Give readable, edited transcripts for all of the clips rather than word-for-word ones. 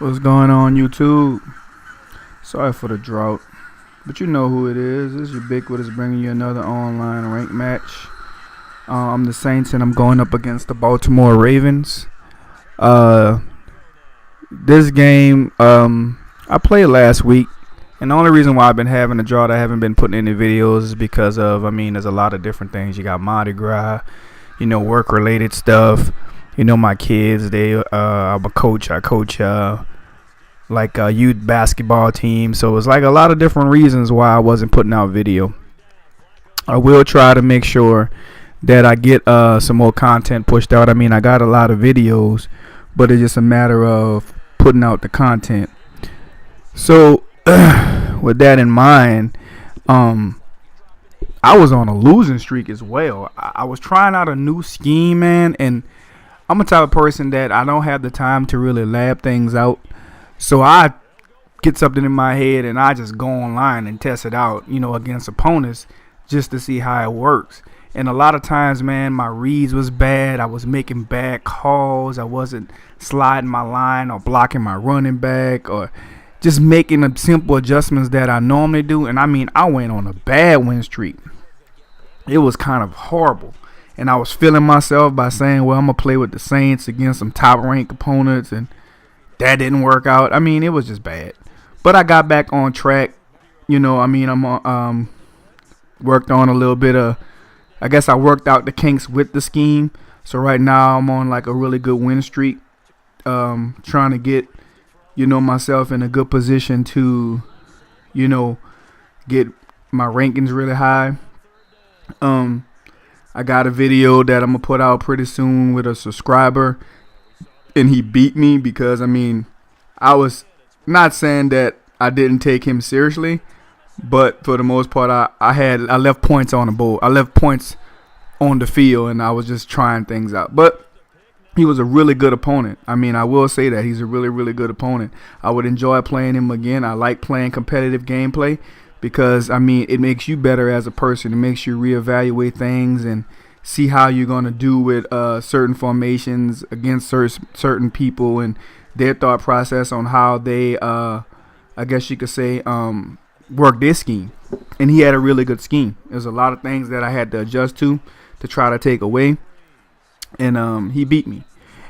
What's going on, YouTube? Sorry for the drought, but you know who it is. It's Ubiquitous bringing you another online rank match. I'm the Saints, and I'm going up against the Baltimore Ravens. This game, I played last week, and the only reason why I've been having a drought, I haven't been putting any videos, is because of, there's a lot of different things. You got Mardi Gras, work-related stuff. My kids, I'm a coach. I coach a youth basketball team. So it's like a lot of different reasons why I wasn't putting out video. I will try to make sure that I get some more content pushed out. I got a lot of videos, but it's just a matter of putting out the content. So with that in mind, I was on a losing streak as well. I was trying out a new scheme, man, and I'm a type of person that I don't have the time to really lab things out. So I get something in my head and I just go online and test it out, against opponents just to see how it works. And a lot of times, man, my reads was bad. I was making bad calls. I wasn't sliding my line or blocking my running back or just making the simple adjustments that I normally do. And I went on a bad win streak. It was kind of horrible. And I was feeling myself by saying, well, I'm going to play with the Saints against some top-ranked opponents, and that didn't work out. It was just bad. But I got back on track. I'm worked on a little bit of, I guess I worked out the kinks with the scheme. So right now I'm on like a really good win streak, trying to get, myself in a good position to, get my rankings really high. I got a video that I'm going to put out pretty soon with a subscriber, and he beat me because, I was not saying that I didn't take him seriously, but for the most part, I left points on the board. I left points on the field, and I was just trying things out. But he was a really good opponent. I will say that he's a really, really good opponent. I would enjoy playing him again. I like playing competitive gameplay because, it makes you better as a person. It makes you reevaluate things and see how you're going to do with certain formations against certain people and their thought process on how they, I guess you could say, work their scheme. And he had a really good scheme. There's a lot of things that I had to adjust to try to take away. And he beat me.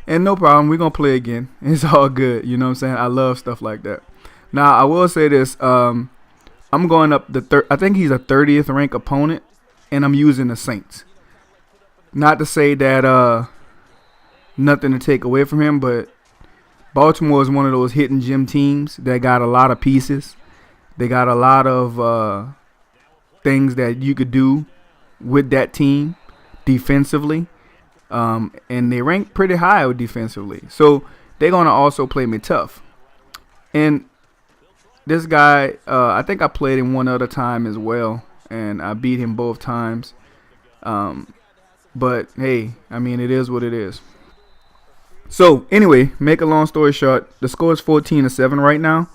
And no problem. We're going to play again. It's all good. You know what I'm saying? I love stuff like that. Now, I will say this. I'm going up I think he's a 30th ranked opponent, and I'm using the Saints. Not to say that nothing to take away from him, but Baltimore is one of those hidden gem teams that got a lot of pieces. They got a lot of things that you could do with that team defensively, and they rank pretty high defensively. So they're going to also play me tough. And this guy, I think I played him one other time as well, and I beat him both times. But, hey, it is what it is. So, anyway, make a long story short, the score is 14-7 right now.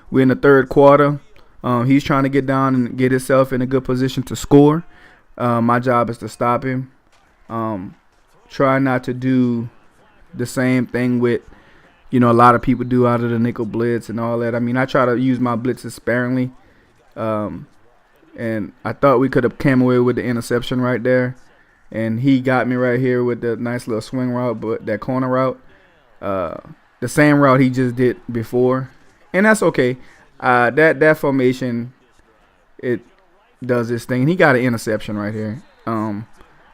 We're in the third quarter. He's trying to get down and get himself in a good position to score. My job is to stop him. Try not to do the same thing with, a lot of people do out of the nickel blitz and all that. I try to use my blitzes sparingly. And I thought we could have came away with the interception right there. And he got me right here with the nice little swing route, but that corner route, the same route he just did before. And that's okay. That formation, it does this thing. And he got an interception right here. I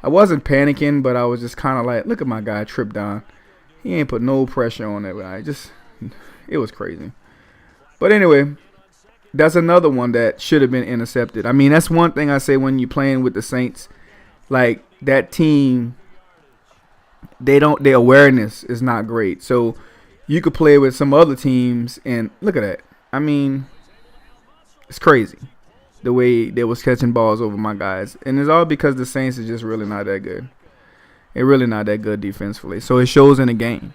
wasn't panicking, but I was just kind of like, look at my guy trip down. He ain't put no pressure on that guy. It was crazy. But anyway, that's another one that should have been intercepted. That's one thing I say when you're playing with the Saints. Like, that team, their awareness is not great. So you could play with some other teams, and look at that. It's crazy the way they was catching balls over my guys. And it's all because the Saints is just really not that good. They're really not that good defensively. So it shows in the game.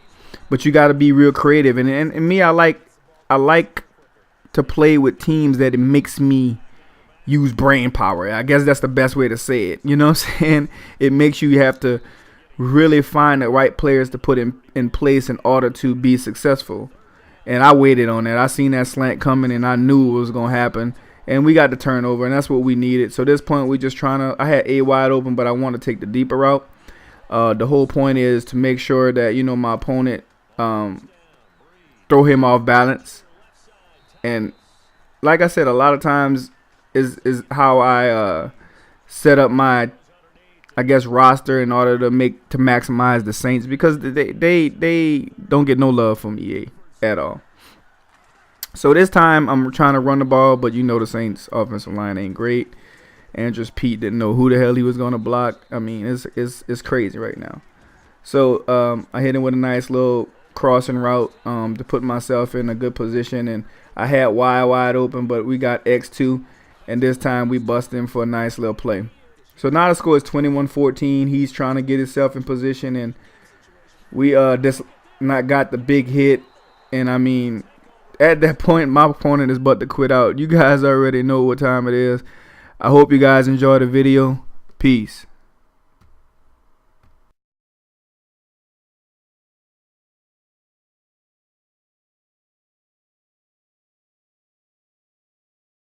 But you got to be real creative. And me, I like to play with teams that it makes me use brain power. I guess that's the best way to say it. You know what I'm saying? It makes you have to really find the right players to put in place in order to be successful. And I waited on that. I seen that slant coming, and I knew it was going to happen. And we got the turnover, and that's what we needed. So at this point, we just trying to – I had A wide open, but I want to take the deeper route. The whole point is to make sure that, you know, my opponent throw him off balance. And like I said, a lot of times is how I set up my, I guess, roster in order to maximize the Saints, because they don't get no love from EA at all. So this time I'm trying to run the ball, but you know the Saints offensive line ain't great. Andrews Pete didn't know who the hell he was going to block. I mean, it's crazy right now. So I hit him with a nice little crossing route to put myself in a good position, and I had wide open, but we got X2, and this time we bust him for a nice little play. So now the score is 21-14. He's trying to get himself in position, and we just not got the big hit. And I mean, at that point, my opponent is about to quit out. You guys already know what time it is. I hope you guys enjoy the video. Peace.